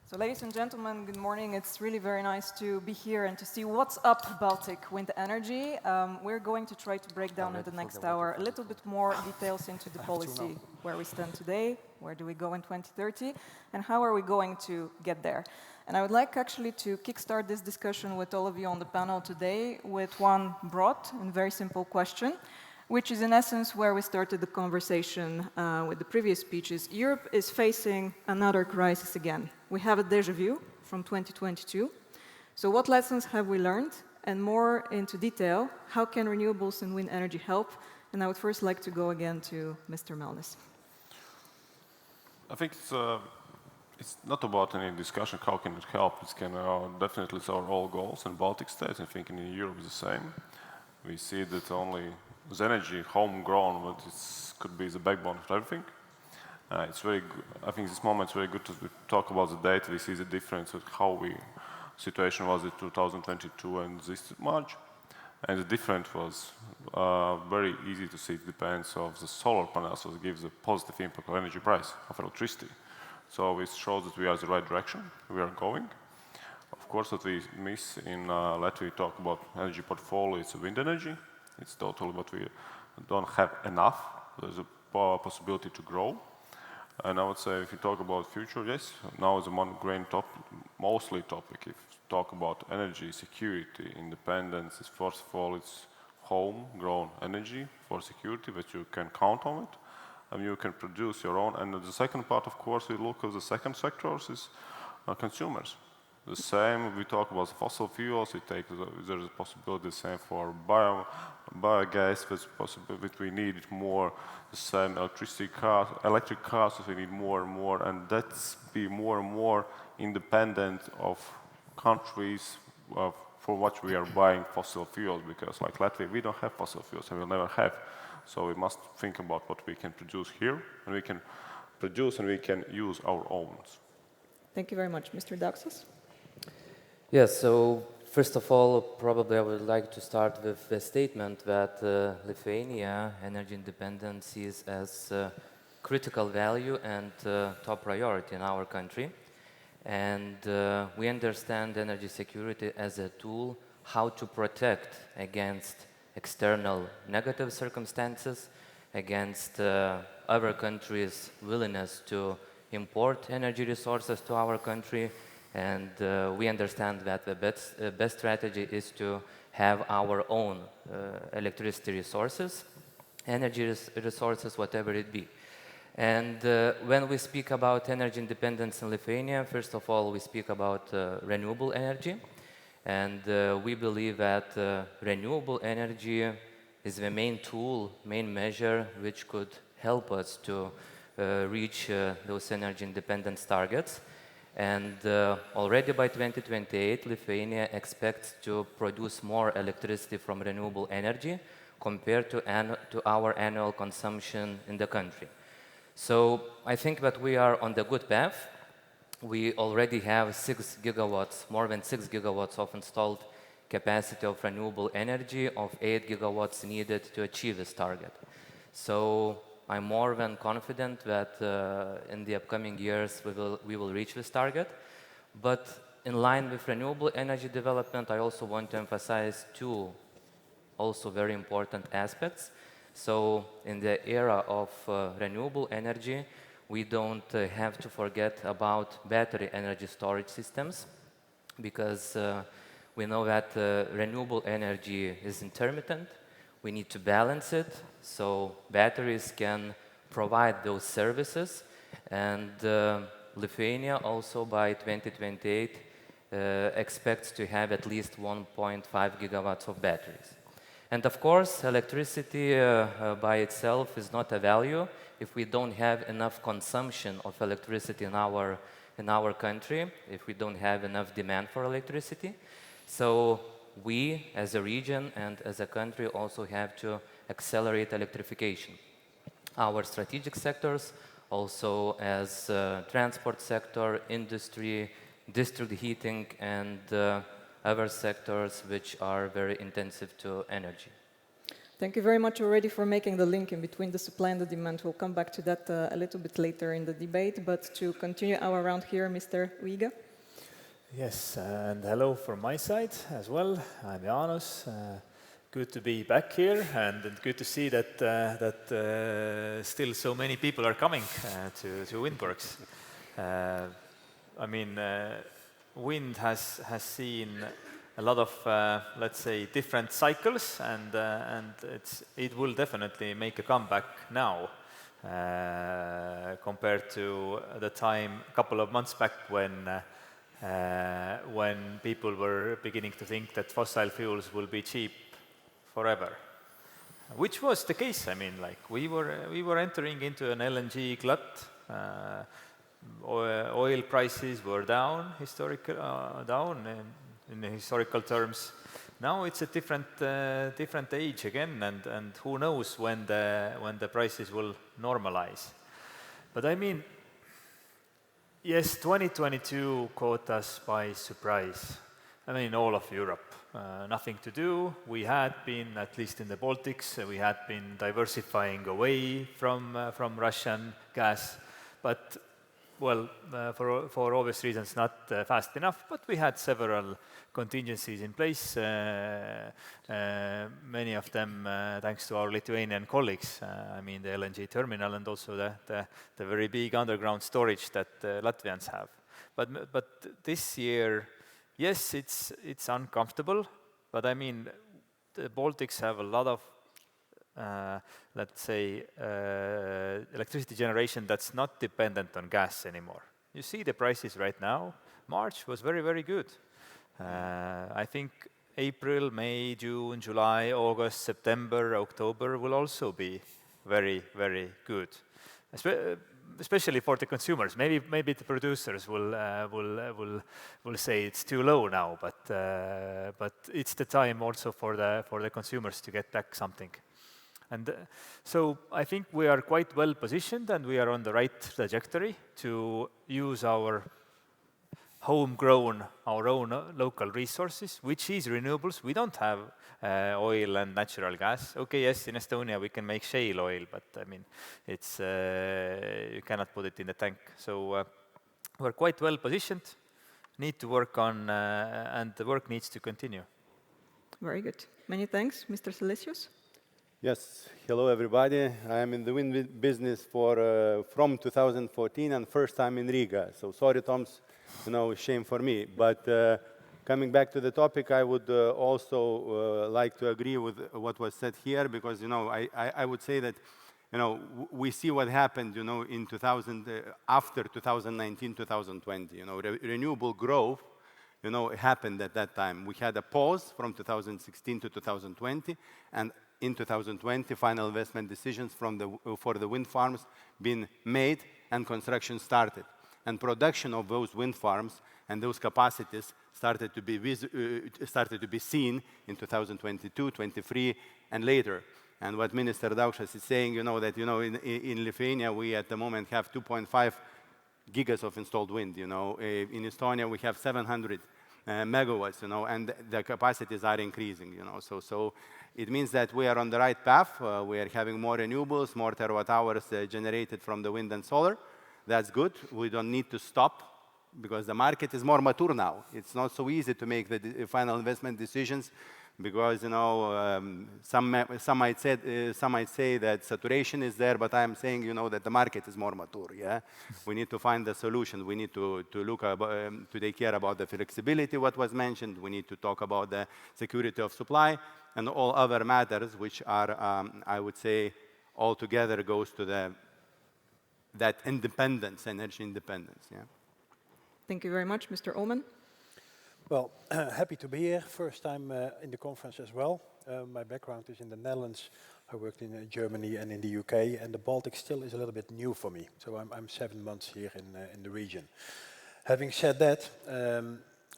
So ladies and gentlemen, good morning. It's really very nice to be here and to see what's up Baltic wind energy. We're going to try to break down in the next hour a little bit more details into the policy, where we stand today, where do we go in 2030, and how are we going to get there. And I would like actually to kickstart this discussion with all of you on the panel today with one broad and very simple question, which is in essence where we started the conversation with the previous speeches. Europe is facing another crisis again. We have a déjà vu from 2022. So what lessons have we learned? And more into detail, how can renewables and wind energy help? And I would first like to go again to Mr. Melnis. I think it's not about any discussion, how can it help? It's definitely it's our all goals in Baltic states. I think in Europe is the same. We see that only with energy, homegrown, but it could be the backbone of everything. It's very good. I think this moment is very good to talk about the data. We see the difference of how situation was in 2022 and this March. And the difference was very easy to see. It depends of the solar panels, so it gives a positive impact on energy price of electricity. So it shows that we are in the right direction, we are going. Of course, what we miss in Latvia, we talk about energy portfolio, it's wind energy. It's totally what we don't have enough. There's a possibility to grow. And I would say if you talk about future, yes, now is a mostly topic. If you talk about energy security, independence, first of all, it's homegrown energy for security, that you can count on it, and you can produce your own. And the second part, of course, we look at the second sectors is consumers. The same, we talk about fossil fuels, there's a possibility the same for biogas, there's a possibility we need more, the same electric cars, we need more and more, and that's be more and more independent of countries for what we are buying fossil fuels, because like Latvia, we don't have fossil fuels, and we'll never have. So we must think about what we can produce here, and we can produce and we can use our own. Thank you very much. Mr. Daukšas? Yes, so first of all, probably I would like to start with the statement that Lithuania energy independence is as critical value and top priority in our country. And we understand energy security as a tool how to protect against external negative circumstances, against other countries' willingness to import energy resources to our country. And we understand that the best strategy is to have our own electricity resources, energy resources, whatever it be. And when we speak about energy independence in Lithuania, first of all, we speak about renewable energy. And we believe that renewable energy is the main tool, main measure, which could help us to reach those energy independence targets. And already by 2028, Lithuania expects to produce more electricity from renewable energy compared to our annual consumption in the country. So I think that we are on the good path. We already have 6 gigawatts, more than 6 gigawatts of installed capacity of renewable energy, of 8 gigawatts needed to achieve this target. So I'm more than confident that in the upcoming years we will reach this target. But in line with renewable energy development, I also want to emphasize two also very important aspects. So in the era of renewable energy, we don't have to forget about battery energy storage systems, because we know that renewable energy is intermittent. We need to balance it, so batteries can provide those services. And Lithuania also by 2028 expects to have at least 1.5 gigawatts of batteries. And of course, electricity by itself is not a value if we don't have enough consumption of electricity in our country, if we don't have enough demand for electricity. So we, as a region and as a country, also have to accelerate electrification. Our strategic sectors, also as transport sector, industry, district heating, and other sectors which are very intensive to energy. Thank you very much already for making the link in between the supply and the demand. We'll come back to that a little bit later in the debate, but to continue our round here, Mr. Uiga. Yes, and hello from my side as well. I'm Jaanus. Good to be back here, and good to see that still so many people are coming to WindWorks. I mean, wind has seen a lot of, let's say, different cycles, and it will definitely make a comeback now compared to the time a couple of months back when people were beginning to think that fossil fuels will be cheap forever, which was the case. I mean, like we were entering into an LNG glut. Oil prices were down, in historical terms. Now it's a different age again, and who knows when the prices will normalize. But I mean, yes, 2022 caught us by surprise. I mean, all of Europe, nothing to do. We had been, at least in the Baltics, we had been diversifying away from Russian gas, but well, for obvious reasons, not fast enough, but we had several contingencies in place, many of them thanks to our Lithuanian colleagues. I mean, the LNG terminal and also the very big underground storage that Latvians have. But this year, yes, it's uncomfortable, but I mean, the Baltics have a lot of let's say, electricity generation that's not dependent on gas anymore. You see the prices right now. March was very, very good. I think April, May, June, July, August, September, October will also be very, very good, especially for the consumers. Maybe the producers will say it's too low now, but it's the time also for the consumers to get back something. And so I think we are quite well positioned, and we are on the right trajectory to use our homegrown, our own local resources, which is renewables. We don't have oil and natural gas. Okay, yes, in Estonia we can make shale oil, but I mean, it's you cannot put it in the tank. So we're quite well positioned, need to work on, and the work needs to continue. Very good. Many thanks. Mr. Silesius? Yes, hello everybody. I am in the wind business from 2014 and first time in Riga. So sorry, Toms, shame for me. But coming back to the topic, I would also like to agree with what was said here, because I would say that we see what happened in after 2019, 2020. Renewable growth happened at that time. We had a pause from 2016 to 2020, and in 2020, final investment decisions for the wind farms been made and construction started. And production of those wind farms and those capacities started to be seen in 2022, 23, and later. And what Minister Daukšas is saying, that in Lithuania we at the moment have 2.5 gigas of installed wind. In Estonia we have 700 megawatts, and the capacities are increasing. So it means that we are on the right path. We are having more renewables, more terawatt hours generated from the wind and solar. That's good. We don't need to stop because the market is more mature now. It's not so easy to make the final investment decisions because some might say that saturation is there, but I'm saying that the market is more mature. Yeah, we need to find the solution. We need to look to take care about the flexibility, what was mentioned. We need to talk about the security of supply and all other matters, which are, I would say, altogether goes to that independence, energy independence. Yeah. Thank you very much, Mr. Oomen. Well, happy to be here. First time in the conference as well. My background is in the Netherlands. I worked in Germany and in the UK, and the Baltic still is a little bit new for me. So I'm 7 months here in the region. Having said that,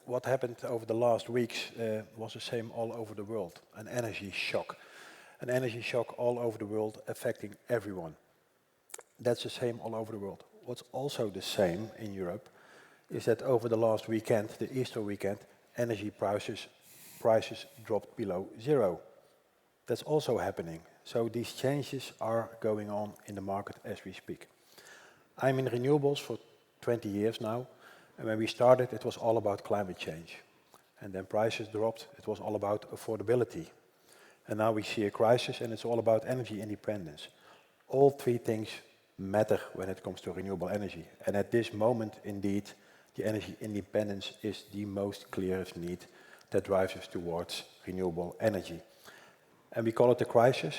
what happened over the last weeks was the same all over the world. An energy shock. An energy shock all over the world affecting everyone. That's the same all over the world. What's also the same in Europe is that over the last weekend, the Easter weekend, energy prices dropped below zero. That's also happening. So these changes are going on in the market as we speak. I'm in renewables for 20 years now, and when we started, it was all about climate change. And then prices dropped, it was all about affordability. And now we see a crisis, and it's all about energy independence. All three things matter when it comes to renewable energy. And at this moment, indeed, the energy independence is the most clearest need that drives us towards renewable energy. And we call it a crisis.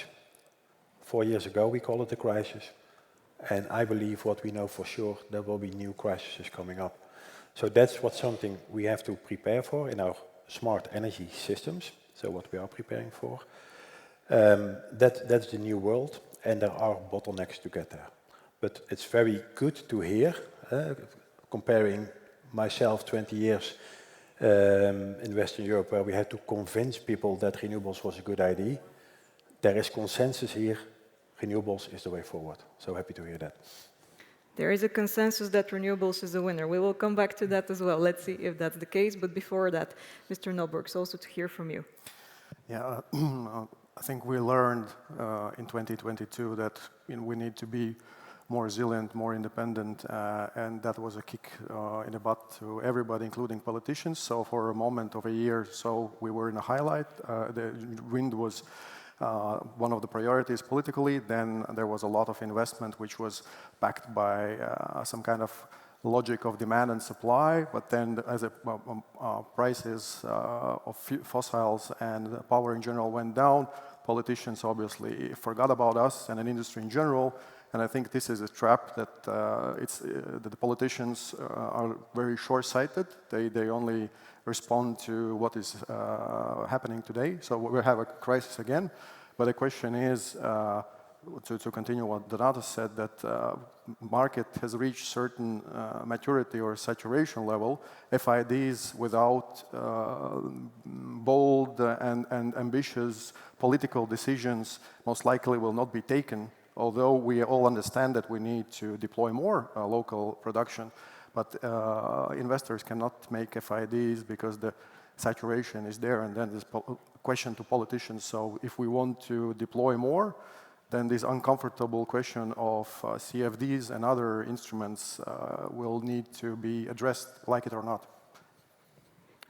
4 years ago, we called it a crisis. And I believe what we know for sure, there will be new crises coming up. So that's something we have to prepare for in our smart energy systems. So what we are preparing for. That's the new world, and there are bottlenecks to get there. But it's very good to hear, comparing myself 20 years in Western Europe, where we had to convince people that renewables was a good idea. There is consensus here. Renewables is the way forward. So happy to hear that. There is a consensus that renewables is the winner. We will come back to that as well. Let's see if that's the case. But before that, Mr. Nāburgs, also to hear from you. Yeah, I think we learned in 2022 that we need to be more resilient, more independent, and that was a kick in the butt to everybody, including politicians. So for a moment of a year, so we were in a highlight. The wind was one of the priorities politically. Then there was a lot of investment which was backed by some kind of logic of demand and supply, but then as prices of fossils and power in general went down, politicians obviously forgot about us and an industry in general. And I think this is a trap that that the politicians are very short-sighted. They only respond to what is happening today. So we have a crisis again. But the question is, to continue what Donato said, that market has reached certain maturity or saturation level. FIDs without bold and ambitious political decisions most likely will not be taken, although we all understand that we need to deploy more local production. But investors cannot make FIDs because the saturation is there, and then there's a question to politicians. So if we want to deploy more, then this uncomfortable question of CFDs and other instruments will need to be addressed, like it or not.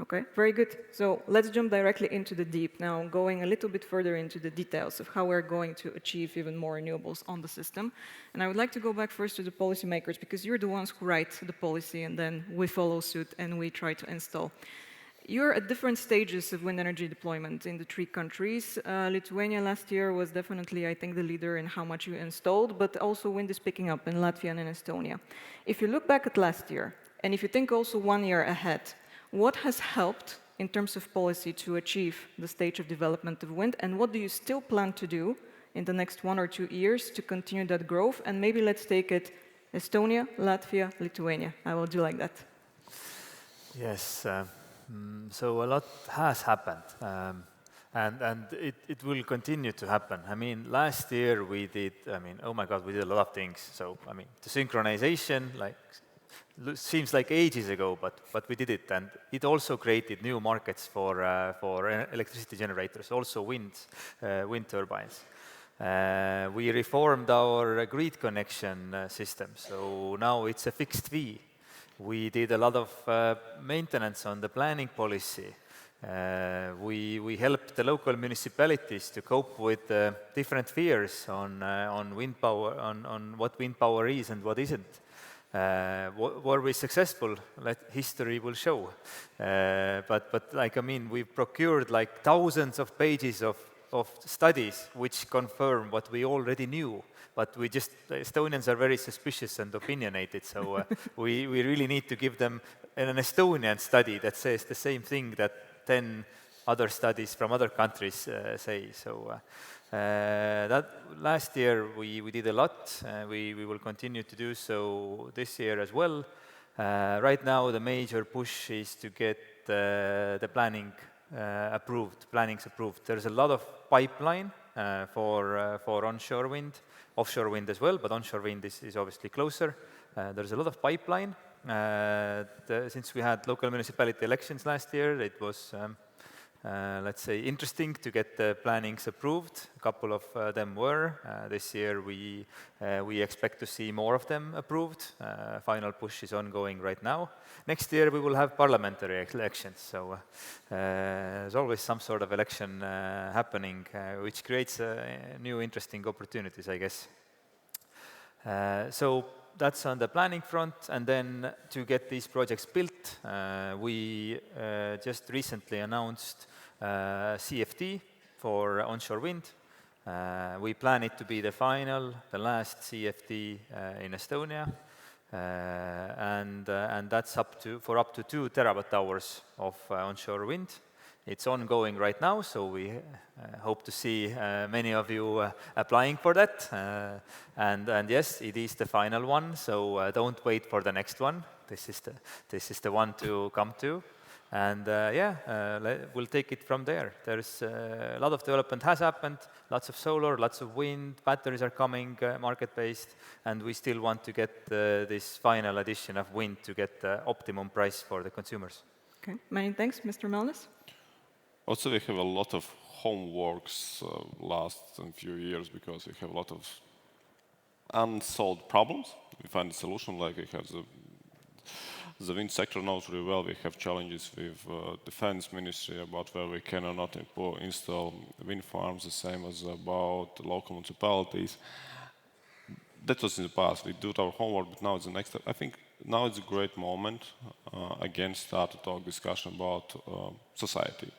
Okay, very good. So let's jump directly into the deep now, going a little bit further into the details of how we're going to achieve even more renewables on the system. And I would like to go back first to the policymakers, because you're the ones who write the policy, and then we follow suit and we try to install. You're at different stages of wind energy deployment in the three countries. Lithuania last year was definitely, I think, the leader in how much you installed, but also wind is picking up in Latvia and in Estonia. If you look back at last year, and if you think also 1 year ahead, what has helped in terms of policy to achieve the stage of development of wind, and what do you still plan to do in the next 1 or 2 years to continue that growth? And maybe let's take it Estonia, Latvia, Lithuania. I will do like that. Yes. So a lot has happened, and it will continue to happen. I mean, last year we did, oh my God, we did a lot of things. So, the synchronization, seems like ages ago, but we did it. And it also created new markets for electricity generators, also wind turbines. We reformed our grid connection system, so now it's a fixed fee. We did a lot of maintenance on the planning policy. We helped the local municipalities to cope with different fears on wind power, on what wind power is and what isn't. Were we successful? History will show. We've procured thousands of pages of studies which confirm what we already knew. But Estonians are very suspicious and opinionated, so we really need to give them an Estonian study that says the same thing that 10 other studies from other countries say. So that last year we did a lot. We will continue to do so this year as well. Right now the major push is to get the plannings approved. There's a lot of pipeline for onshore wind. Offshore wind as well, but onshore wind is obviously closer. There's a lot of pipeline. Since we had local municipality elections last year, it was let's say, interesting to get the plannings approved. A couple of them were. This year we expect to see more of them approved. Final push is ongoing right now. Next year we will have parliamentary elections, so there's always some sort of election happening, which creates new interesting opportunities, I guess. So that's on the planning front, and then to get these projects built, we just recently announced CFD for onshore wind. We plan it to be the last CFD in Estonia, and that's for up to 2 terawatt-hours of onshore wind. It's ongoing right now, so we hope to see many of you applying for that. And yes, it is the final one, so don't wait for the next one. This is the one to come to. And we'll take it from there. There's a lot of development has happened, lots of solar, lots of wind, batteries are coming market-based, and we still want to get this final addition of wind to get the optimum price for the consumers. Okay, many thanks. Mr. Melnis? Also, we have a lot of homeworks last few years because we have a lot of unsolved problems. We find a solution, like we have the wind sector knows really well. We have challenges with defense ministry about where we can or not install wind farms, the same as about local municipalities. That was in the past. We did our homework, but now it's the next step. I think now it's a great moment again start to talk discussion about society.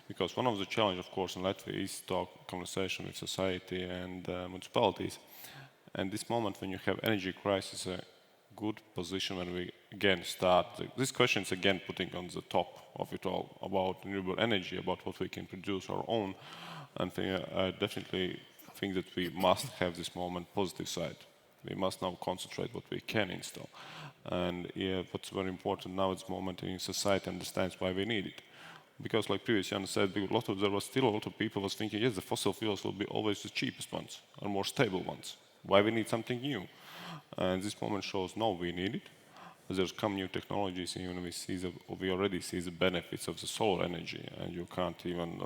Because one of the challenges, of course, in Latvia is talk conversation with society and municipalities. And this moment when you have energy crisis, a good position when we again start. This question is again putting on the top of it all about renewable energy, about what we can produce our own. And I definitely think that we must have this moment positive side. We must now concentrate what we can install. And what's very important now is the moment in society understands why we need it. Because like previous Jaanus said, there was still a lot of people was thinking, yes, the fossil fuels will be always the cheapest ones or more stable ones. Why we need something new? And this moment shows, no, we need it. There's come new technologies, and we already see the benefits of the solar energy, and you can't even,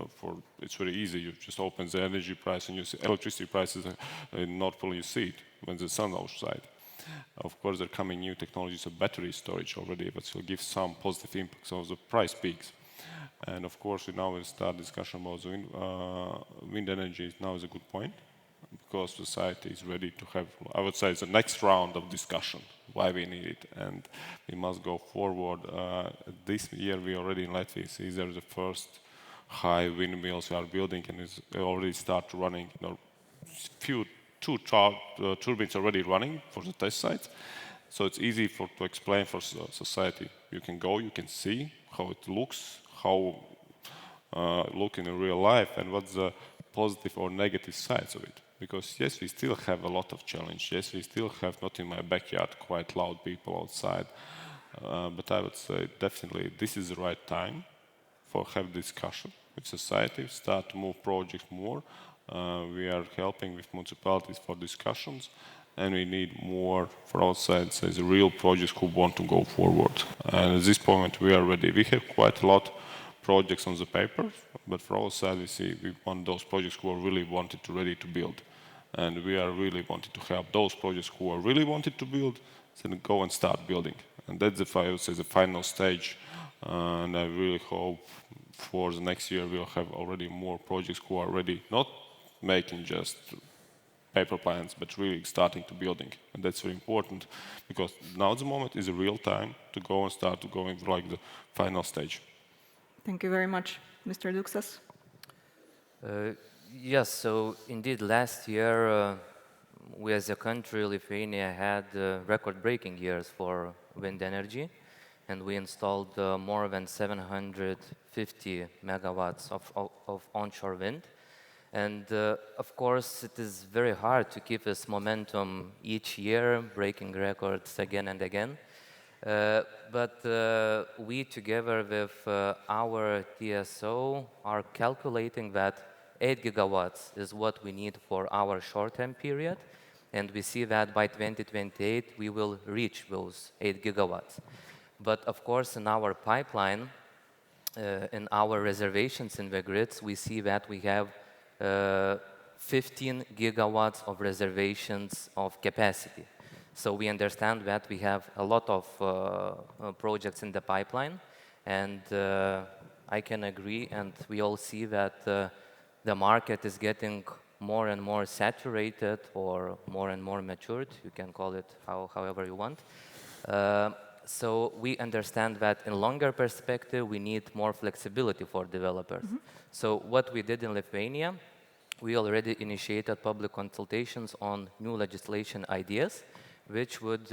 it's very easy, you just open the energy price and you see electricity prices in North Pole, you see it when the sun outside. Of course, there are coming new technologies of battery storage already, but will give some positive impacts on the price peaks. And of course, we now will start discussion about the wind energy. Now is a good point because society is ready to have, I would say, the next round of discussion why we need it, and we must go forward. This year, we already in Latvia see there the first high windmills we are building, and it's already start running. Two turbines already running for the test sites, so it's easy to explain for society. You can go, you can see how it looks, how look in real life, and what's the positive or negative sides of it. Because yes, we still have a lot of challenge. Yes, we still have, not in my backyard, quite loud people outside. But I would say definitely this is the right time for have discussion with society, start to move projects more. We are helping with municipalities for discussions, and we need more for outside, say, the real projects who want to go forward. And at this point, we are ready. We have quite a lot projects on the paper, but for our side, we want those projects who are really ready to build. And we are really wanting to help those projects who are really wanted to build, then go and start building. And that's I would say, the final stage. And I really hope for the next year we'll have already more projects who are ready, not making just paper plans, but really starting to building. And that's very important because now the moment is a real time to go and start to go into like the final stage. Thank you very much. Mr. Daukšas? Yes, so indeed last year we as a country, Lithuania, had record-breaking years for wind energy, and we installed more than 750 megawatts of onshore wind. And of course, it is very hard to keep this momentum each year, breaking records again and again. But we, together with our TSO, are calculating that 8 gigawatts is what we need for our short-term period, and we see that by 2028 we will reach those 8 gigawatts. But of course, in our pipeline, in our reservations in the grids, we see that we have 15 gigawatts of reservations of capacity. So we understand that we have a lot of projects in the pipeline, and I can agree, and we all see that the market is getting more and more saturated or more and more matured. You can call it however you want. So we understand that in longer perspective, we need more flexibility for developers. So what we did in Lithuania, we already initiated public consultations on new legislation ideas, which would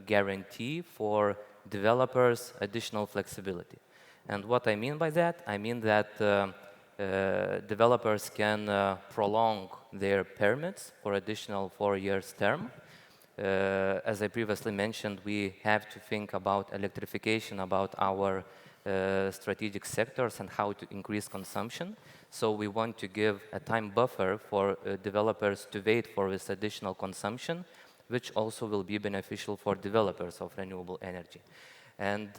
guarantee for developers additional flexibility. And what I mean by that, I mean that developers can prolong their permits for additional 4 years term. As I previously mentioned, we have to think about electrification, about our strategic sectors and how to increase consumption. So we want to give a time buffer for developers to wait for this additional consumption, which also will be beneficial for developers of renewable energy. And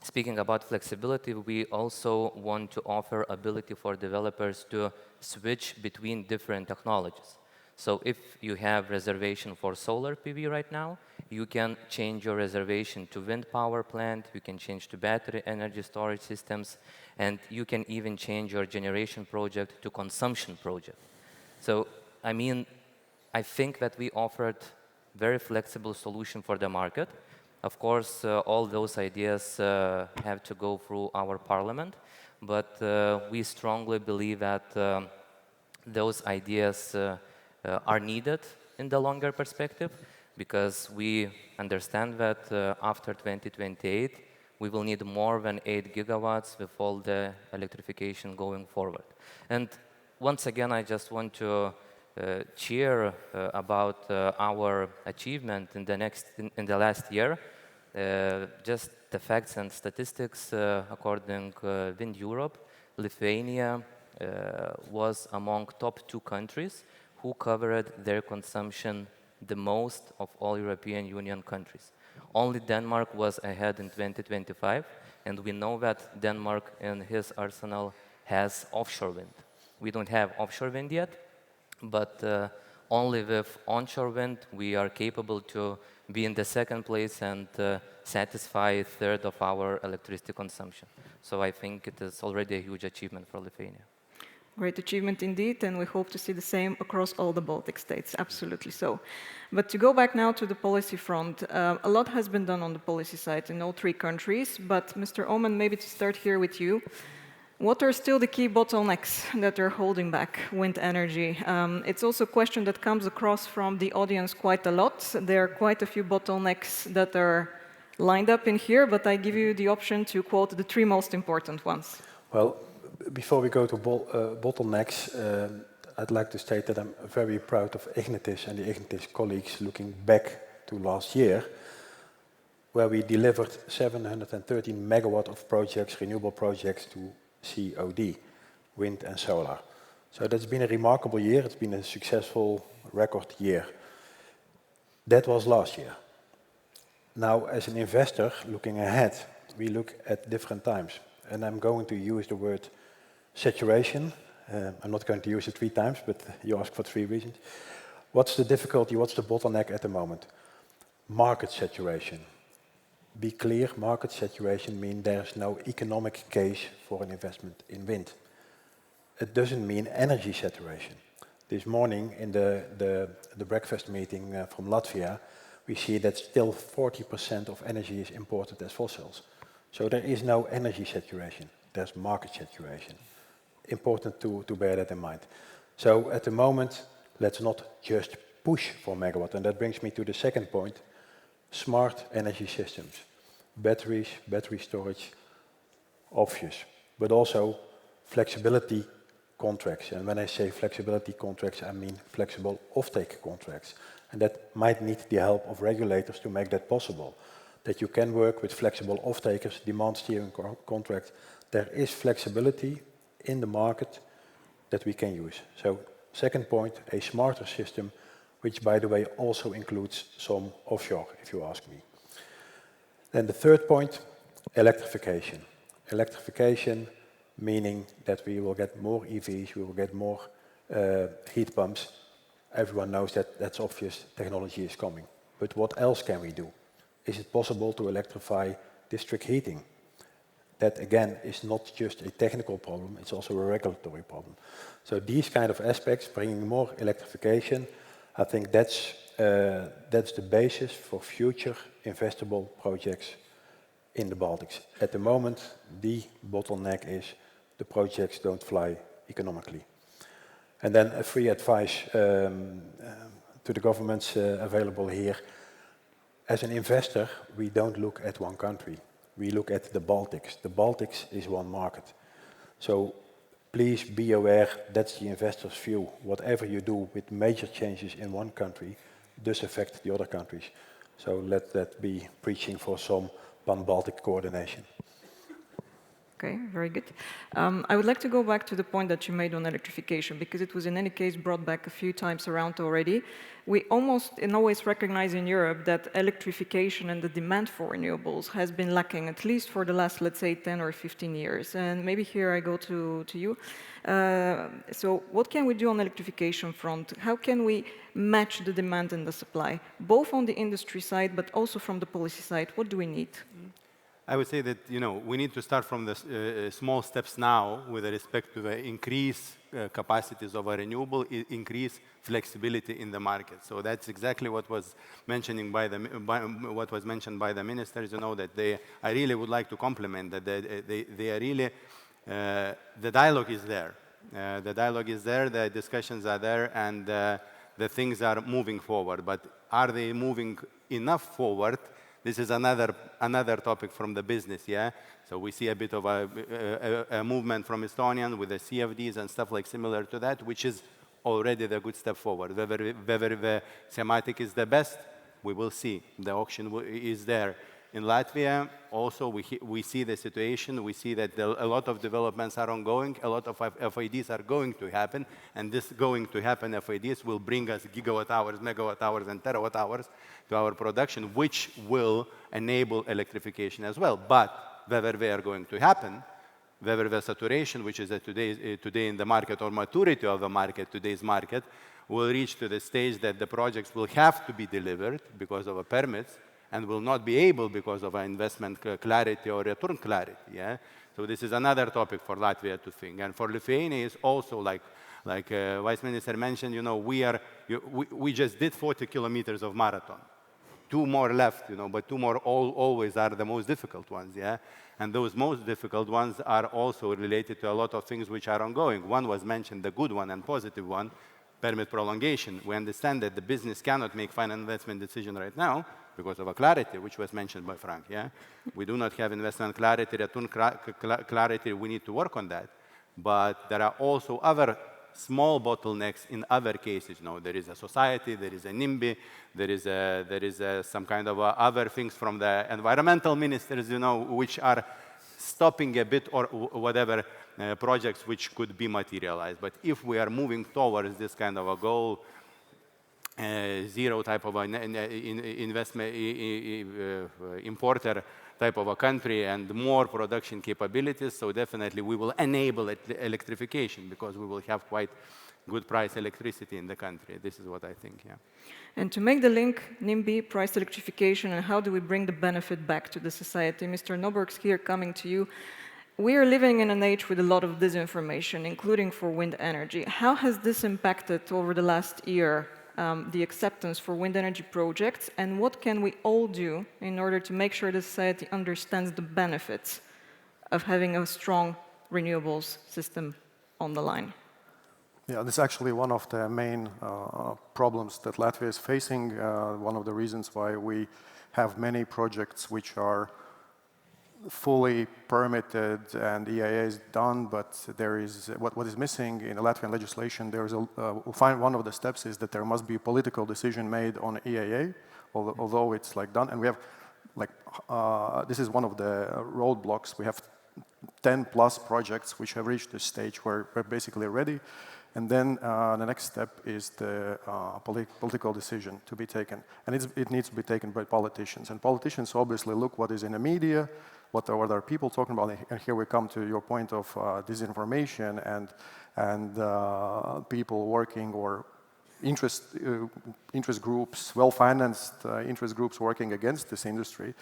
speaking about flexibility, we also want to offer ability for developers to switch between different technologies. So if you have reservation for solar PV right now, you can change your reservation to wind power plant, you can change to battery energy storage systems, and you can even change your generation project to consumption project. So, I mean, I think that we offered very flexible solution for the market. Of course, all those ideas have to go through our parliament, but we strongly believe that those ideas are needed in the longer perspective, because we understand that after 2028, we will need more than 8 gigawatts with all the electrification going forward. And once again, I just want to cheer about our achievement in the last year. Just the facts and statistics, according to WindEurope, Lithuania was among top 2 countries who covered their consumption the most of all European Union countries. Only Denmark was ahead in 2025, and we know that Denmark in his arsenal has offshore wind. We don't have offshore wind yet, but only with onshore wind we are capable to be in the second place and satisfy a third of our electricity consumption. So I think it is already a huge achievement for Lithuania. Great achievement indeed, and we hope to see the same across all the Baltic states, absolutely so. But to go back now to the policy front, a lot has been done on the policy side in all 3 countries, but Mr. Oomen, maybe to start here with you, what are still the key bottlenecks that are holding back wind energy? It's also a question that comes across from the audience quite a lot. There are quite a few bottlenecks that are lined up in here, but I give you the option to quote the 3 most important ones. Well, before we go to bottlenecks, I'd like to state that I'm very proud of Ignitis and the Ignitis colleagues looking back to last year, where we delivered 713 megawatt of projects, renewable projects to COD, wind and solar. So that's been a remarkable year. It's been a successful record year. That was last year. Now, as an investor looking ahead, we look at different times. And I'm going to use the word saturation. I'm not going to use it 3 times, but you asked for 3 reasons. What's the difficulty? What's the bottleneck at the moment? Market saturation. Be clear, market saturation means there's no economic case for an investment in wind. It doesn't mean energy saturation. This morning in the breakfast meeting from Latvia, we see that still 40% of energy is imported as fossils. So there is no energy saturation, there's market saturation. Important to bear that in mind. So at the moment, let's not just push for megawatt. And that brings me to the second point, smart energy systems. Batteries, battery storage, obvious. But also flexibility contracts. And when I say flexibility contracts, I mean flexible offtake contracts. And that might need the help of regulators to make that possible. That you can work with flexible off-takers, demand steering contracts. There is flexibility in the market that we can use. So, second point, a smarter system, which by the way also includes some offshore, if you ask me. Then the third point, electrification. Electrification, meaning that we will get more EVs, we will get more heat pumps. Everyone knows that that's obvious, technology is coming. But what else can we do? Is it possible to electrify district heating? That again is not just a technical problem, it's also a regulatory problem. So these kind of aspects, bringing more electrification, I think that's the basis for future investable projects in the Baltics. At the moment, the bottleneck is the projects don't fly economically. And then a free advice to the governments available here. As an investor, we don't look at one country. We look at the Baltics. The Baltics is one market. So please be aware, that's the investor's view. Whatever you do with major changes in one country does affect the other countries. So let that be preaching for some pan-Baltic coordination. Okay, very good. I would like to go back to the point that you made on electrification, because it was in any case brought back a few times around already. We almost always recognize in Europe that electrification and the demand for renewables has been lacking, at least for the last, let's say, 10 or 15 years. And maybe here I go to you. So what can we do on the electrification front? How can we match the demand and the supply, both on the industry side, but also from the policy side? What do we need? I would say that we need to start from the small steps now with respect to the increase capacities of a renewable, increase flexibility in the market. So that's exactly what was mentioned by the ministers. That I really would like to compliment that they are really the dialogue is there. The dialogue is there, the discussions are there, and the things are moving forward. But are they moving enough forward? This is another topic from the business, yeah? So we see a bit of a movement from Estonian with the CFDs and stuff like similar to that, which is already the good step forward. Whether the thematic is the best, we will see. The auction is there. In Latvia, also, we see the situation. We see that a lot of developments are ongoing. A lot of FIDs are going to happen. And this going to happen FIDs will bring us gigawatt hours, megawatt hours, and terawatt hours to our production, which will enable electrification as well. But whether they are going to happen, whether the saturation, which is today in the market, or maturity of the market, today's market, will reach to the stage that the projects will have to be delivered because of a permits, and will not be able because of investment clarity or return clarity. Yeah? So this is another topic for Latvia to think. And for Lithuania, is also like Viceminister mentioned, we just did 40 kilometers of marathon. 2 more left, but 2 more always are the most difficult ones. Yeah? And those most difficult ones are also related to a lot of things which are ongoing. One was mentioned, the good one and positive one, permit prolongation. We understand that the business cannot make final investment decision right now, because of a clarity, which was mentioned by Frank, yeah? We do not have investment clarity, return clarity, we need to work on that. But there are also other small bottlenecks in other cases. There is a society, there is a NIMBY, there is some kind of other things from the environmental ministers, which are stopping a bit or whatever projects which could be materialized. But if we are moving towards this kind of a goal, zero type of investment importer type of a country and more production capabilities, so definitely we will enable electrification because we will have quite good price electricity in the country. This is what I think, yeah. And to make the link, NIMBY, price electrification, and how do we bring the benefit back to the society? Mr. Nāburgs, here coming to you. We are living in an age with a lot of disinformation, including for wind energy. How has this impacted over the last year the acceptance for wind energy projects, and what can we all do in order to make sure the society understands the benefits of having a strong renewables system on the line? Yeah, this is actually one of the main problems that Latvia is facing. One of the reasons why we have many projects which are fully permitted and EIA is done, but there is what is missing in the Latvian legislation. There is one of the steps is that there must be a political decision made on EIA, although it's done. And we have this is one of the roadblocks. We have 10+ projects which have reached this stage where we're basically ready. And then the next step is the political decision to be taken. And it needs to be taken by politicians. And politicians obviously look what is in the media, what are people talking about. And here we come to your point of disinformation and people working or interest groups, well-financed interest groups working against this industry.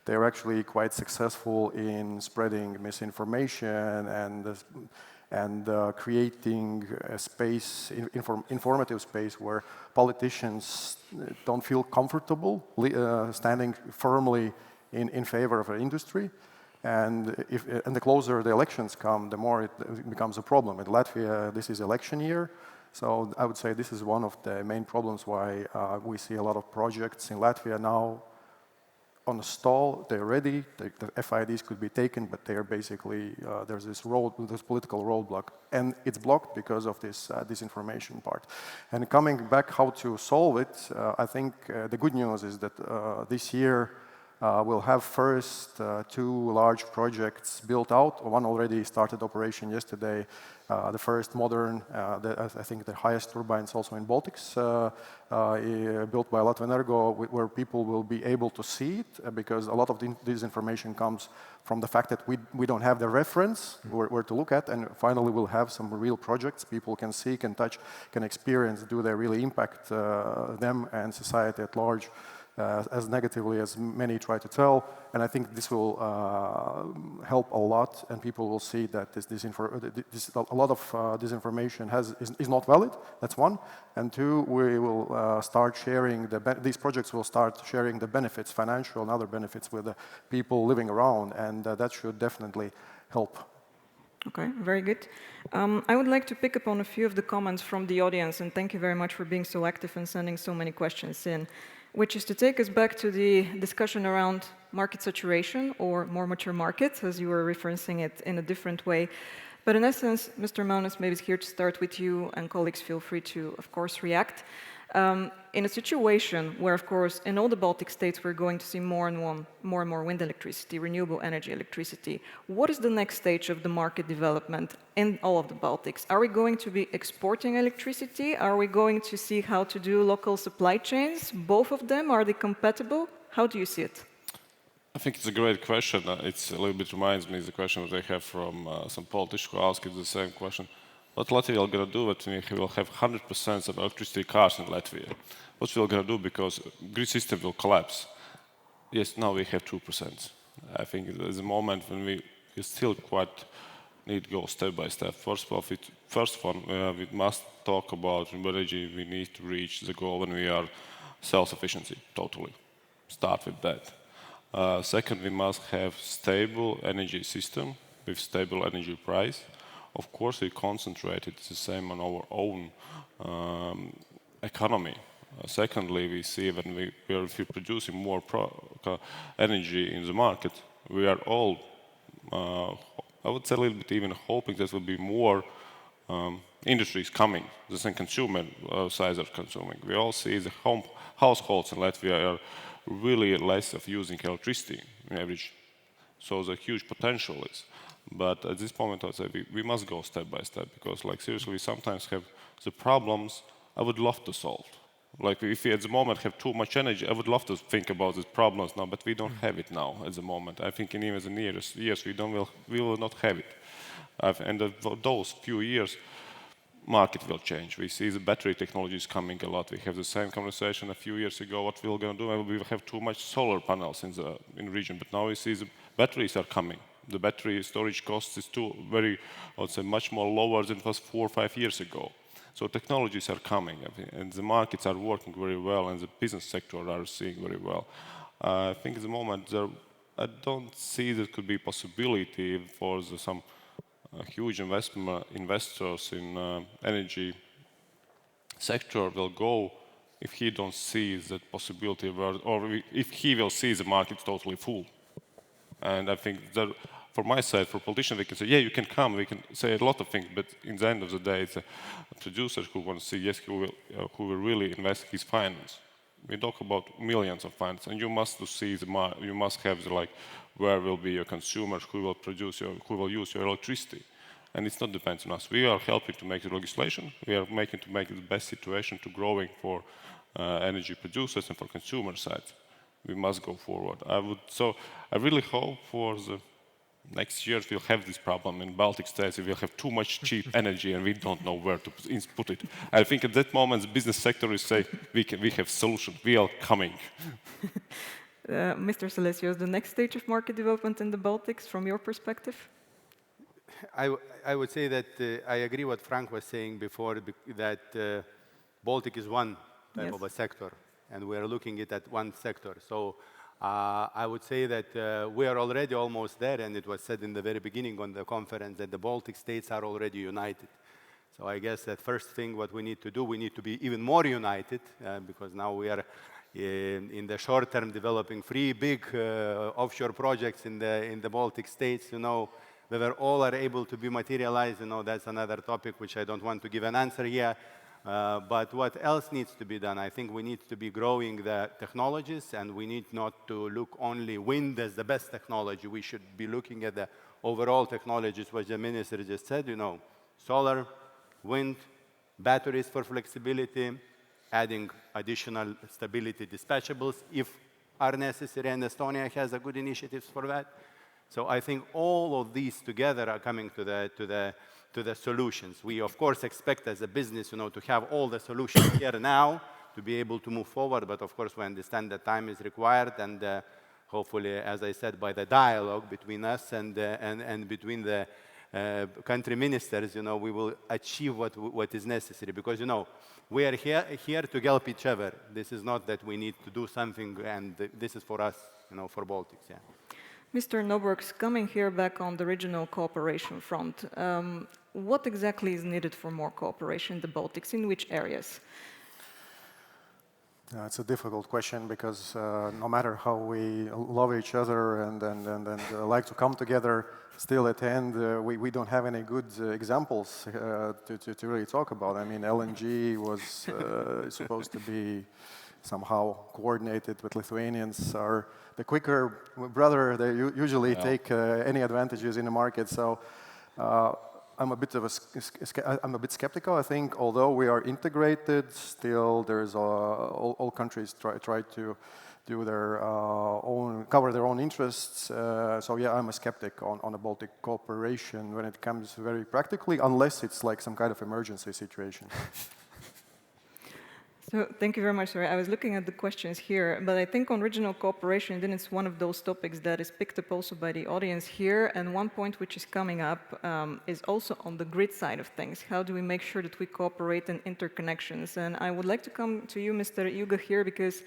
They're actually quite successful in spreading misinformation and creating a space, informative space where politicians don't feel comfortable standing firmly in favor of an industry. And the closer the elections come, the more it becomes a problem. In Latvia, this is election year. So I would say this is one of the main problems why we see a lot of projects in Latvia now on a stall. They're ready, the FIDs could be taken, but they're basically, there's this political roadblock. And it's blocked because of this disinformation part. And coming back how to solve it, I think the good news is that this year we'll have first 2 large projects built out. One already started operation yesterday. The first modern, I think the highest turbines also in Baltics, built by Latvian, where people will be able to see it, because a lot of this information comes from the fact that we don't have the reference where to look at, and finally we'll have some real projects people can see, can touch, can experience, do they really impact them and society at large, as negatively as many try to tell. And I think this will help a lot, and people will see that a lot of disinformation is not valid. That's one. And 2, we will start sharing these projects will start sharing the benefits, financial and other benefits, with the people living around, and that should definitely help. Okay, very good. I would like to pick up on a few of the comments from the audience, and thank you very much for being so active and sending so many questions in, which is to take us back to the discussion around market saturation, or more mature markets, as you were referencing it in a different way. But in essence, Mr. Melnis, maybe it's here to start with you, and colleagues feel free to, of course, react. In a situation where, of course, in all the Baltic states, we're going to see more and more wind electricity, renewable energy electricity, what is the next stage of the market development in all of the Baltics? Are we going to be exporting electricity? Are we going to see how to do local supply chains? Both of them, are they compatible? How do you see it? I think it's a great question. It's a little bit reminds me of the question that I have from some politicians who ask the same question. What Latvia is going to do when we will have 100% of electricity cars in Latvia? What we're going to do, because grid system will collapse? Yes, now we have 2%. I think there's a moment when we still quite need to go step by step. First one, we must talk about renewable energy. We need to reach the goal when we are self-sufficiency, totally. Start with that. Second, we must have stable energy system with stable energy price. Of course, we concentrated the same on our own economy. Secondly, we see when we are producing more energy in the market, we are all, I would say a little bit even hoping there will be more industries coming, the same consumer size of consuming. We all see the households in Latvia are really less of using electricity on average. So the huge potential is. But at this moment, I would say we must go step by step, because, like, seriously, we sometimes have the problems I would love to solve. Like, if we at the moment have too much energy, I would love to think about these problems now, but we don't have it now at the moment. I think in even the nearest years we will not have it. And those few years, market will change. We see the battery technologies coming a lot. We have the same conversation a few years ago. What we're going to do? We will have too much solar panels in the region, but now we see the batteries are coming. The battery storage cost is I would say, much more lower than it was 4 or 5 years ago. So technologies are coming, and the markets are working very well, and the business sector are seeing very well. I think at the moment, I don't see there could be possibility for some huge investors in energy sector will go if he don't see that possibility, or if he will see the market totally full. And I think that, for my side, for politicians, we can say, yeah, you can come, we can say a lot of things, but in the end of the day, it's a producer who wants to see, yes, who will really invest his finance. We talk about millions of finance, and you must see you must have where will be your consumers, who will use your electricity. and it's not depends on us. We are helping to make the legislation. We are making to make the best situation to growing for energy producers and for consumer side. We must go forward. I really hope for the next years we'll have this problem in Baltic states. We will have too much cheap energy and we don't know where to put it. I think at that moment the business sector is say we have solution. We are coming. Mr. Salesios, the next stage of market development in the Baltics, from your perspective? I would say that I agree what Frank was saying before, that Baltic is one type of a sector, and we are looking at one sector. So I would say that we are already almost there, and it was said in the very beginning on the conference that the Baltic states are already united. So I guess that first thing what we need to do, we need to be even more united, because now we are in the short term developing 3 big offshore projects in the Baltic states, whether all are able to be materialized, that's another topic which I don't want to give an answer here. But what else needs to be done? I think we need to be growing the technologies, and we need not to look only wind as the best technology. We should be looking at the overall technologies, what the minister just said, solar, wind, batteries for flexibility, adding additional stability dispatchables if are necessary, and Estonia has a good initiatives for that. So I think all of these together are coming to the solutions. We of course expect as a business, to have all the solutions here now to be able to move forward. But of course, we understand that time is required, and hopefully, as I said, by the dialogue between us and between the country ministers, we will achieve what is necessary. Because we are here to help each other. This is not that we need to do something, and this is for us, for Baltics. Yeah. Mr. Nāburgs, coming here back on the regional cooperation front, what exactly is needed for more cooperation in the Baltics? In which areas? It's a difficult question because no matter how we love each other and like to come together, still at the end we don't have any good examples to really talk about. I mean, LNG was supposed to be somehow coordinated with Lithuanians, or the quicker brother, they usually take any advantages in the market. So I'm a bit skeptical. I think although we are integrated, still there's all countries try to do their cover their own interests. So yeah, I'm a skeptic on the Baltic cooperation when it comes very practically, unless it's like some kind of emergency situation. So thank you very much, sir. I was looking at the questions here, but I think on regional cooperation, then it's one of those topics that is picked up also by the audience here. And one point which is coming up is also on the grid side of things. How do we make sure that we cooperate in interconnections? And I would like to come to you, Mr. Uiga, here, because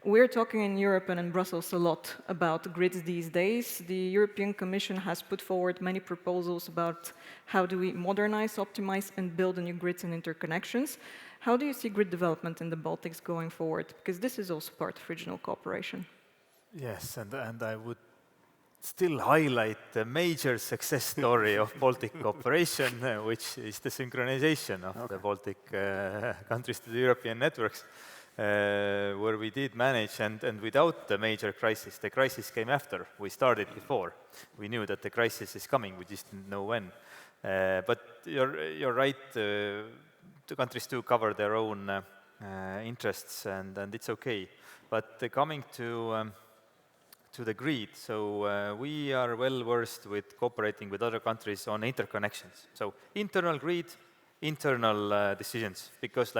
we're talking in Europe and in Brussels a lot about grids these days. The European Commission has put forward many proposals about how do we modernize, optimize, and build new grids and interconnections. How do you see grid development in the Baltics going forward? Because this is also part of regional cooperation. Yes, and I would still highlight the major success story of Baltic cooperation, which is the synchronization of the Baltic countries to the European networks, where we did manage, and without the major crisis. The crisis came after. We started before. We knew that the crisis is coming, we just didn't know when. But you're right, the countries do cover their own interests, and it's okay. But coming to the grid, so we are well versed with cooperating with other countries on interconnections. So internal grid, internal decisions, because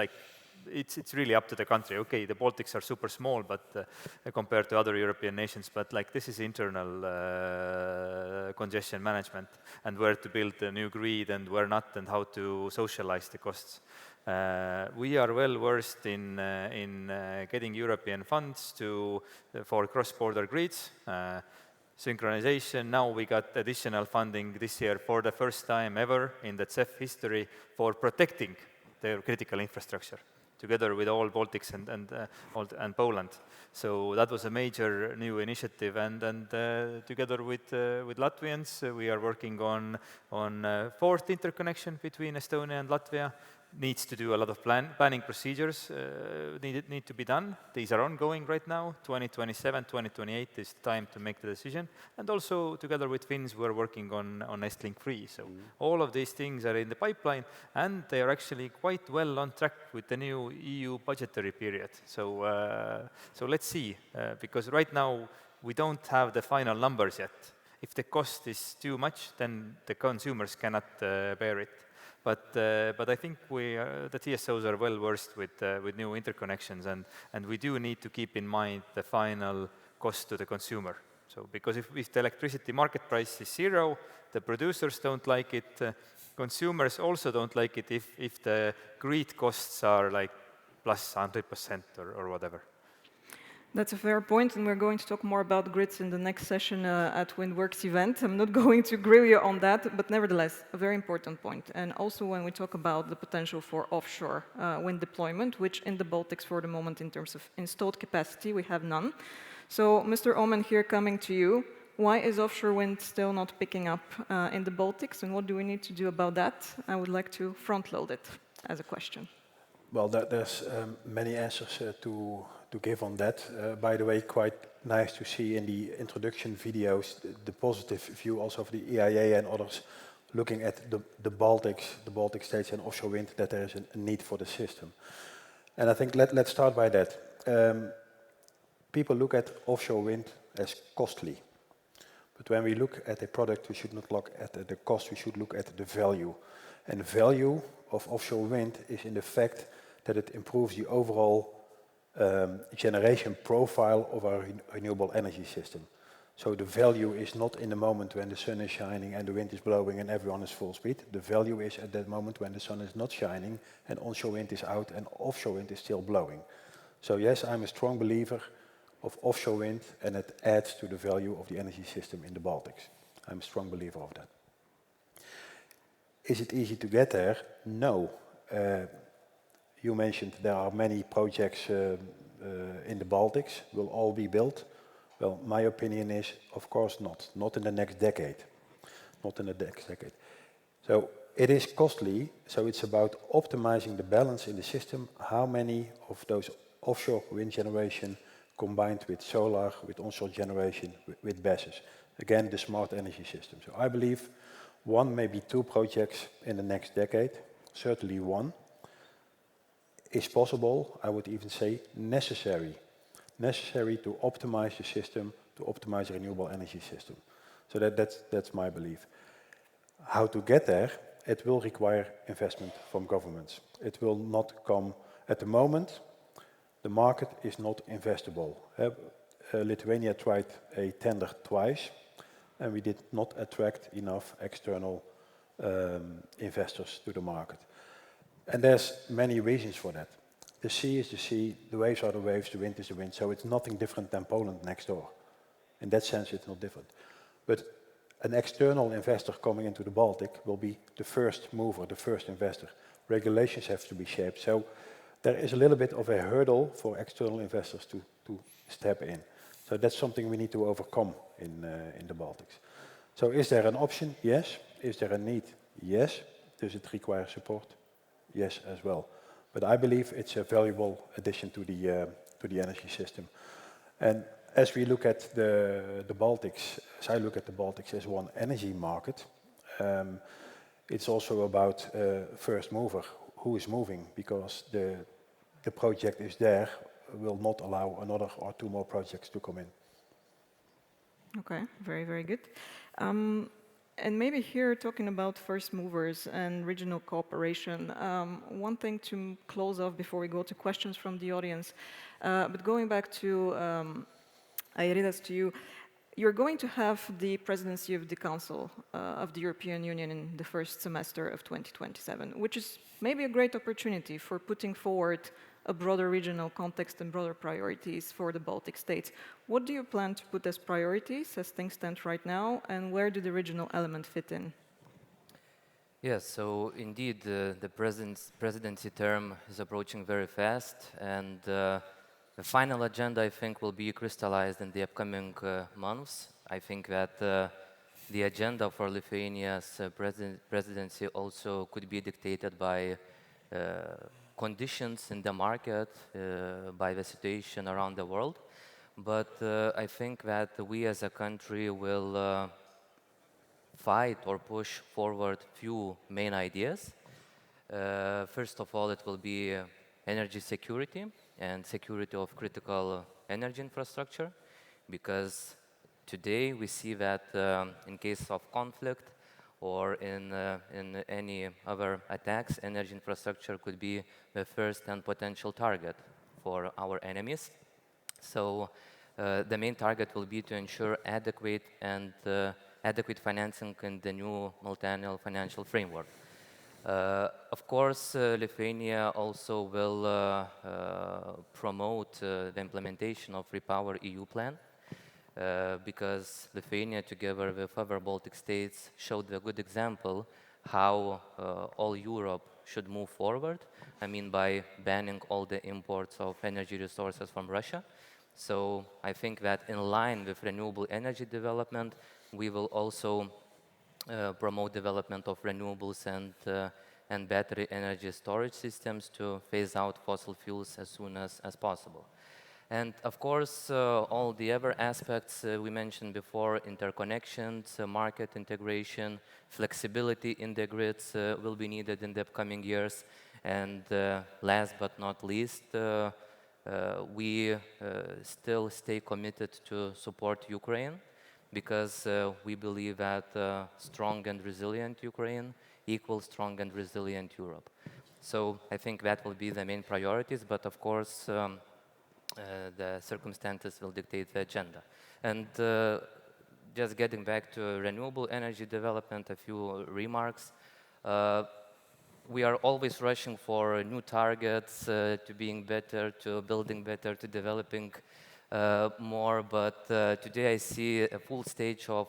it's really up to the country. Okay, the Baltics are super small, but compared to other European nations, but this is internal congestion management, and where to build a new grid and where not, and how to socialize the costs. We are well versed in getting European funds for cross-border grids, synchronization. Now we got additional funding this year for the first time ever in the CEF history for protecting the critical infrastructure, together with all Baltics and Poland. So that was a major new initiative, and together with Latvians, we are working on fourth interconnection between Estonia and Latvia, needs to do a lot of planning procedures need to be done. These are ongoing right now. 2027, 2028 is time to make the decision. And also, together with Finns, we're working on Estlink 3. So all of these things are in the pipeline, and they are actually quite well on track with the new EU budgetary period. So, so let's see, because right now we don't have the final numbers yet. If the cost is too much, then the consumers cannot bear it. But I think the TSOs are well versed with new interconnections, and we do need to keep in mind the final cost to the consumer. So because if the electricity market price is zero, the producers don't like it, consumers also don't like it if the grid costs are like plus 100% or whatever. That's a fair point, and we're going to talk more about grids in the next session at WindWorks event. I'm not going to grill you on that, but nevertheless, a very important point. And also when we talk about the potential for offshore wind deployment, which in the Baltics for the moment in terms of installed capacity, we have none. So, Mr. Oomen, here coming to you, why is offshore wind still not picking up in the Baltics, and what do we need to do about that? I would like to front-load it as a question. Well, there's many answers to give on that. By the way, quite nice to see in the introduction videos the positive view also of the EIA and others looking at the Baltic states and offshore wind, that there is a need for the system. And I think let's start by that. People look at offshore wind as costly. But when we look at a product, we should not look at the cost, we should look at the value. And the value of offshore wind is in the fact that it improves the overall generation profile of our renewable energy system. So the value is not in the moment when the sun is shining and the wind is blowing and everyone is full speed. The value is at that moment when the sun is not shining and onshore wind is out and offshore wind is still blowing. So yes, I'm a strong believer of offshore wind, and it adds to the value of the energy system in the Baltics. I'm a strong believer of that. Is it easy to get there? No. You mentioned there are many projects in the Baltics, will all be built. Well, my opinion is, of course not. Not in the next decade. Not in the next decade. So it is costly, so it's about optimizing the balance in the system, how many of those offshore wind generation combined with solar, with onshore generation, with BESS. Again, the smart energy system. So I believe one, maybe two projects in the next decade, certainly one, is possible, I would even say necessary. Necessary to optimize the system, to optimize the renewable energy system. So that's my belief. How to get there? It will require investment from governments. It will not come at the moment. The market is not investable. Lithuania tried a tender twice, and we did not attract enough external investors to the market. And there's many reasons for that. The sea is the sea, the waves are the waves, the wind is the wind, so it's nothing different than Poland next door. In that sense, it's not different. But an external investor coming into the Baltic will be the first mover, the first investor. Regulations have to be shaped. So there is a little bit of a hurdle for external investors to step in. So that's something we need to overcome in the Baltics. So is there an option? Yes. Is there a need? Yes. Does it require support? Yes, as well. But I believe it's a valuable addition to the energy system. And as we look at the Baltics, as I look at the Baltics as one energy market, it's also about first mover, who is moving, because the project is there, will not allow another or two more projects to come in. Okay, very, very good. And maybe here, talking about first movers and regional cooperation, one thing to close off before we go to questions from the audience, but going back to Airidas, to you, you're going to have the presidency of the Council of the European Union in the first semester of 2027, which is maybe a great opportunity for putting forward a broader regional context and broader priorities for the Baltic states. What do you plan to put as priorities as things stand right now, and where do the regional element fit in? Yes, so indeed the presidency term is approaching very fast, and the final agenda, I think, will be crystallized in the upcoming months. I think that the agenda for Lithuania's presidency also could be dictated by conditions in the market by the situation around the world. But I think that we as a country will fight or push forward few main ideas. First of all, it will be energy security and security of critical energy infrastructure, because today we see that in case of conflict or in any other attacks, energy infrastructure could be the first and potential target for our enemies. So the main target will be to ensure adequate financing in the new multi-annual financial framework. Of course, Lithuania also will promote the implementation of Repower EU plan, because Lithuania, together with other Baltic states, showed a good example how all Europe should move forward. I mean, by banning all the imports of energy resources from Russia. So I think that in line with renewable energy development, we will also promote development of renewables and battery energy storage systems to phase out fossil fuels as soon as possible. And of course, all the other aspects we mentioned before, interconnections, market integration, flexibility in the grids will be needed in the upcoming years. And last but not least, we still stay committed to support Ukraine, because we believe that strong and resilient Ukraine equals strong and resilient Europe. So I think that will be the main priorities, but of course the circumstances will dictate the agenda. And just getting back to renewable energy development, a few remarks. We are always rushing for new targets, to being better, to building better, to developing more, but today I see a full stage of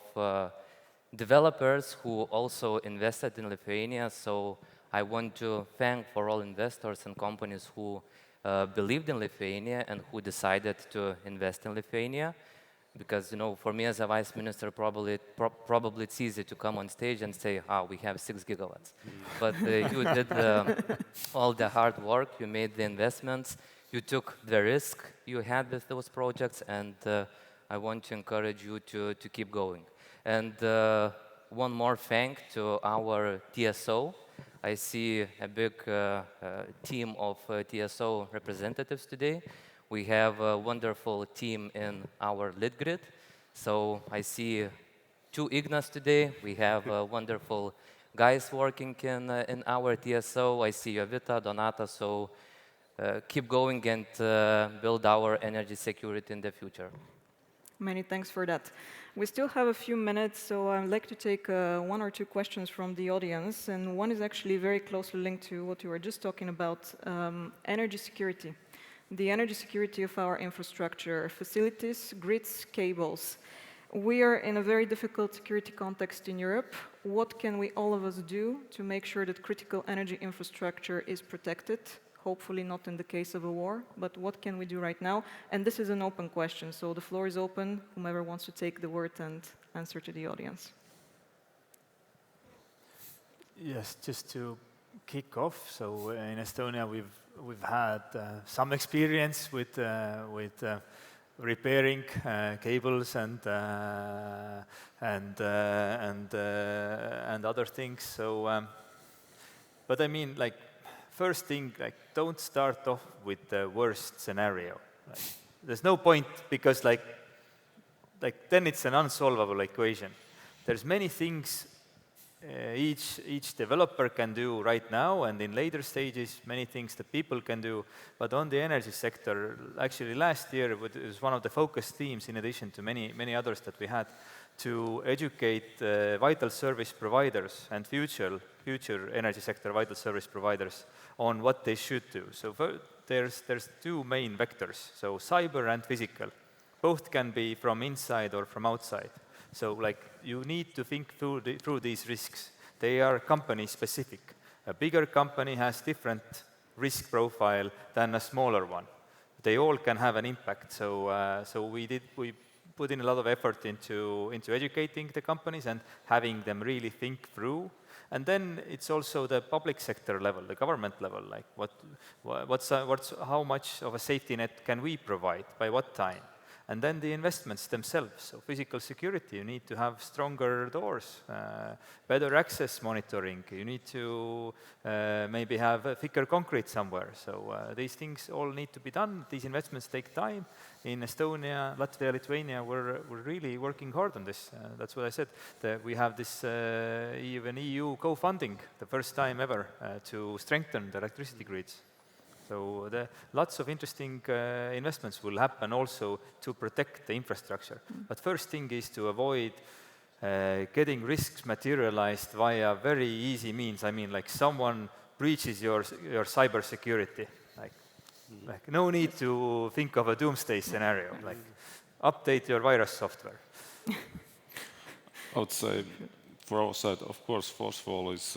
developers who also invested in Lithuania. So I want to thank for all investors and companies who believed in Lithuania and who decided to invest in Lithuania. Because, you know, for me as a vice minister, probably it's easy to come on stage and say, we have 6 gigawatts. But you did all the hard work, you made the investments, you took the risk you had with those projects, and I want to encourage you to keep going. And one more thank to our TSO. I see a big team of TSO representatives today. We have a wonderful team in our Litgrid. So I see 2 Ignas today. We have wonderful guys working in our TSO. I see Jovita, Donata. So keep going and build our energy security in the future. Many thanks for that. We still have a few minutes, so I'd like to take 1 or 2 questions from the audience. And one is actually very closely linked to what you were just talking about, energy security. The energy security of our infrastructure, facilities, grids, cables. We are in a very difficult security context in Europe. What can we, all of us, do to make sure that critical energy infrastructure is protected? Hopefully not in the case of a war, but what can we do right now? And this is an open question, so the floor is open, whomever wants to take the word and answer to the audience. Yes, just to kick off, so in Estonia we've had some experience with repairing cables and other things. So, but I mean, like, first thing, like, don't start off with the worst scenario. Like, there's no point, because like then it's an unsolvable equation. There's many things each developer can do right now, and in later stages, many things that people can do. But on the energy sector, actually last year it was one of the focus themes, in addition to many others that we had, to educate vital service providers and future energy sector vital service providers on what they should do. So there's 2 main vectors, so cyber and physical. Both can be from inside or from outside. So, like, you need to think through these risks. They are company specific. A bigger company has different risk profile than a smaller one. They all can have an impact. So we put in a lot of effort into educating the companies and having them really think through. And then it's also the public sector level, the government level, like how much of a safety net can we provide, by what time? And then the investments themselves. So physical security, you need to have stronger doors, better access monitoring. You need to maybe have thicker concrete somewhere. So these things all need to be done. These investments take time. In Estonia, Latvia, Lithuania, we're really working hard on this. That's what I said. We have this even EU co-funding, the first time ever, to strengthen the electricity grids. So lots of interesting investments will happen also to protect the infrastructure. But first thing is to avoid getting risks materialized via very easy means. I mean, like someone breaches your cyber security. Like no need to think of a doomsday scenario. Like update your virus software. I would say, for our side, of course, first of all, is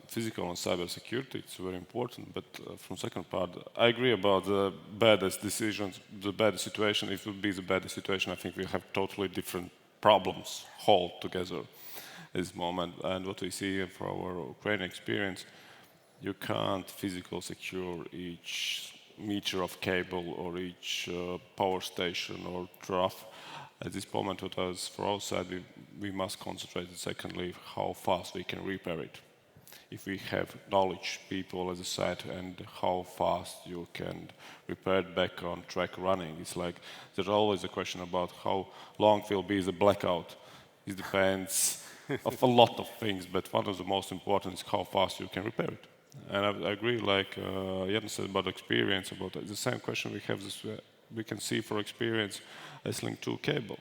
physical and cyber security. It's very important. But from second part, I agree about the baddest decisions, the baddest situation. If it would be the baddest situation, I think we have totally different problems altogether at this moment. And what we see from our Ukrainian experience, you can't physically secure each meter of cable or each power station or trough. At this moment, what was for our side, we must concentrate, secondly, how fast we can repair it. If we have knowledge, people as a site, and how fast you can repair it back on track running. It's like there's always a question about how long will be the blackout. It depends of a lot of things, but one of the most important is how fast you can repair it. And I agree, like Jaanus said about experience, about the same question we have this, we can see for experience S-Link 2 cable.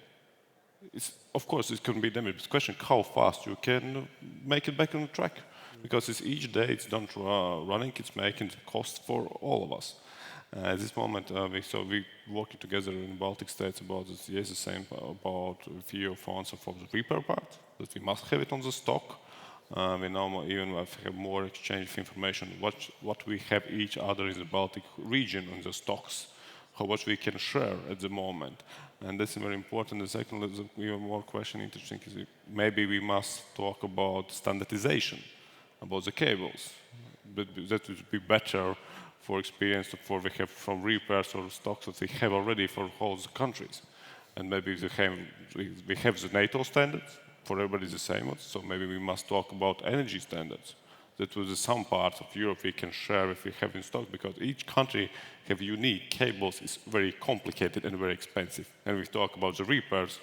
Of course, it can be damaged. It's a question how fast you can make it back on the track. Because it's each day it's done running, it's making the cost for all of us. At this moment, we working together in Baltic states about this. Yes, the same about few funds for the repair part, that we must have it on the stock. We now even have more exchange of information, what we have each other in the Baltic region on the stocks, how much we can share at the moment. And that's very important. The second, even more question interesting is maybe we must talk about standardization, about the cables. But that would be better for experience for we have from repairs or stocks that we have already for all the countries. And maybe we have the NATO standards. For everybody the same ones, so maybe we must talk about energy standards. That was some parts of Europe we can share if we have in stock, because each country have unique cables. It's very complicated and very expensive. And we talk about the repairs,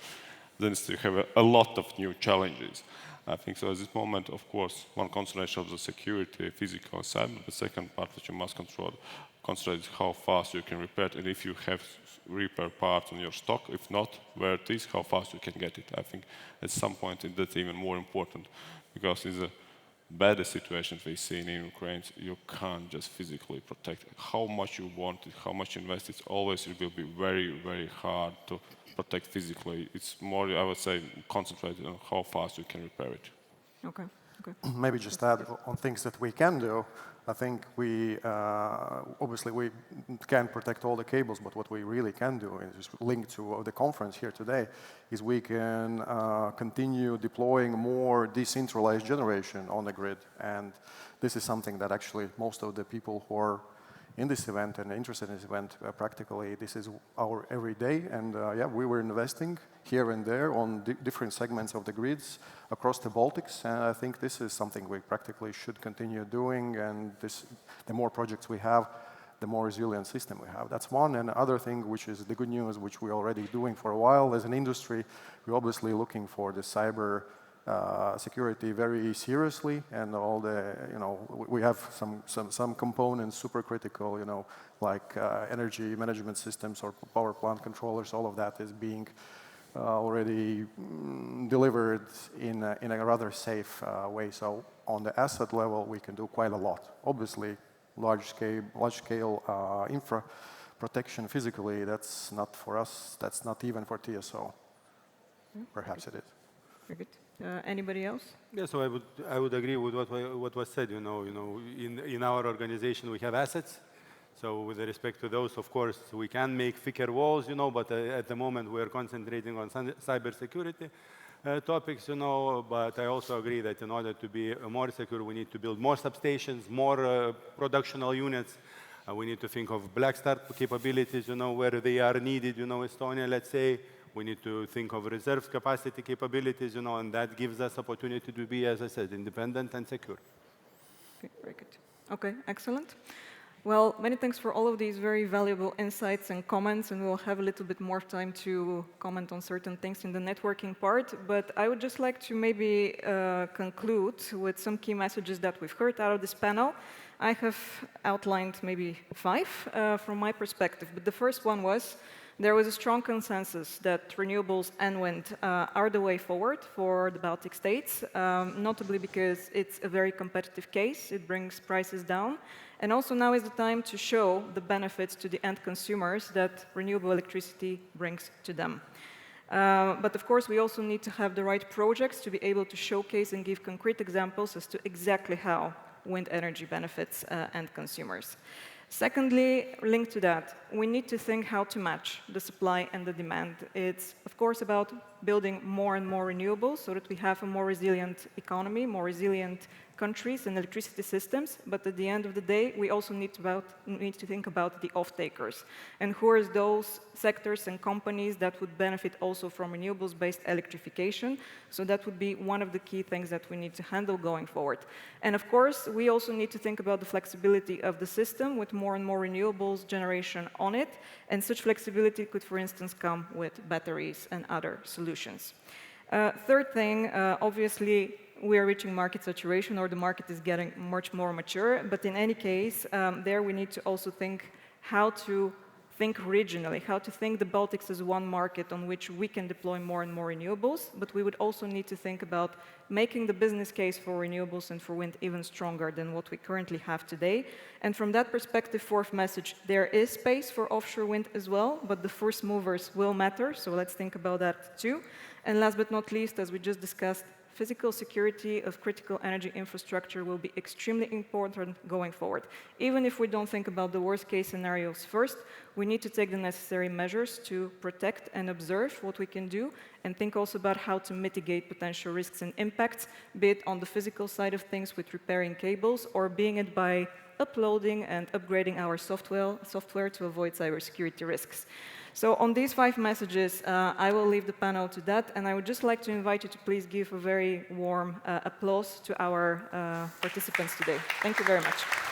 then you have a lot of new challenges. I think so at this moment, of course, one concentration of the security, physical and cyber. The second part that you must concentrate is how fast you can repair it, and if you have repair parts on your stock. If not, where it is, how fast you can get it. I think at some point that's even more important, because in the baddest situations we see in Ukraine, you can't just physically protect it. How much you want it, how much you invest, it will be very, very hard to protect physically. It's more, I would say, concentrated on how fast you can repair it. Okay. Maybe just add on things that we can do. I think we, obviously we can't protect all the cables, but what we really can do, and just linked to the conference here today, is we can continue deploying more decentralized generation on the grid. And this is something that actually most of the people who are in this event and interested in this event, practically this is our everyday. And yeah, we were investing here and there on different segments of the grids across the Baltics. And I think this is something we practically should continue doing. And the more projects we have, the more resilient system we have. That's one. And other thing, which is the good news, which we're already doing for a while as an industry, we're obviously looking for the cyber security very seriously, and all the, we have some components super critical, like energy management systems or power plant controllers. All of that is being already delivered in a rather safe way. So on the asset level, we can do quite a lot. Obviously, large scale infra protection physically, that's not for us. That's not even for TSO. Perhaps it is. Very good. Anybody else? Yeah, so I would agree with what was said. In our organization we have assets, So with respect to those, of course, we can make thicker walls, but at the moment we are concentrating on cybersecurity topics, but I also agree that in order to be more secure, we need to build more substations, more productional units. We need to think of black start capabilities, where they are needed, Estonia, let's say. We need to think of reserve capacity capabilities, and that gives us opportunity to be, as I said, independent and secure. Okay, very good. Okay, excellent. Well, many thanks for all of these very valuable insights and comments, and we'll have a little bit more time to comment on certain things in the networking part. But I would just like to maybe conclude with some key messages that we've heard out of this panel. I have outlined maybe 5 from my perspective, but the first one was there was a strong consensus that renewables and wind are the way forward for the Baltic states, notably because it's a very competitive case. It brings prices down. And also now is the time to show the benefits to the end consumers that renewable electricity brings to them. But of course, we also need to have the right projects to be able to showcase and give concrete examples as to exactly how wind energy benefits end consumers. Secondly, linked to that, we need to think how to match the supply and the demand. It's, of course, about building more and more renewables so that we have a more resilient economy, more resilient countries and electricity systems. But at the end of the day, we also need to think about the off-takers. And who are those sectors and companies that would benefit also from renewables-based electrification? So that would be one of the key things that we need to handle going forward. And of course, we also need to think about the flexibility of the system with more and more renewables generation on it. And such flexibility could, for instance, come with batteries and other solutions. Third thing, obviously, we are reaching market saturation, or the market is getting much more mature. But in any case, there we need to also think how to think regionally, how to think the Baltics as one market on which we can deploy more and more renewables. But we would also need to think about making the business case for renewables and for wind even stronger than what we currently have today. And from that perspective, fourth message, there is space for offshore wind as well, but the first movers will matter. So let's think about that too. And last but not least, as we just discussed, physical security of critical energy infrastructure will be extremely important going forward. Even if we don't think about the worst-case scenarios first, we need to take the necessary measures to protect and observe what we can do, and think also about how to mitigate potential risks and impacts, be it on the physical side of things with repairing cables, or being it by uploading and upgrading our software to avoid cybersecurity risks. So on these 5 messages, I will leave the panel to that, and I would just like to invite you to please give a very warm applause to our participants today. Thank you very much.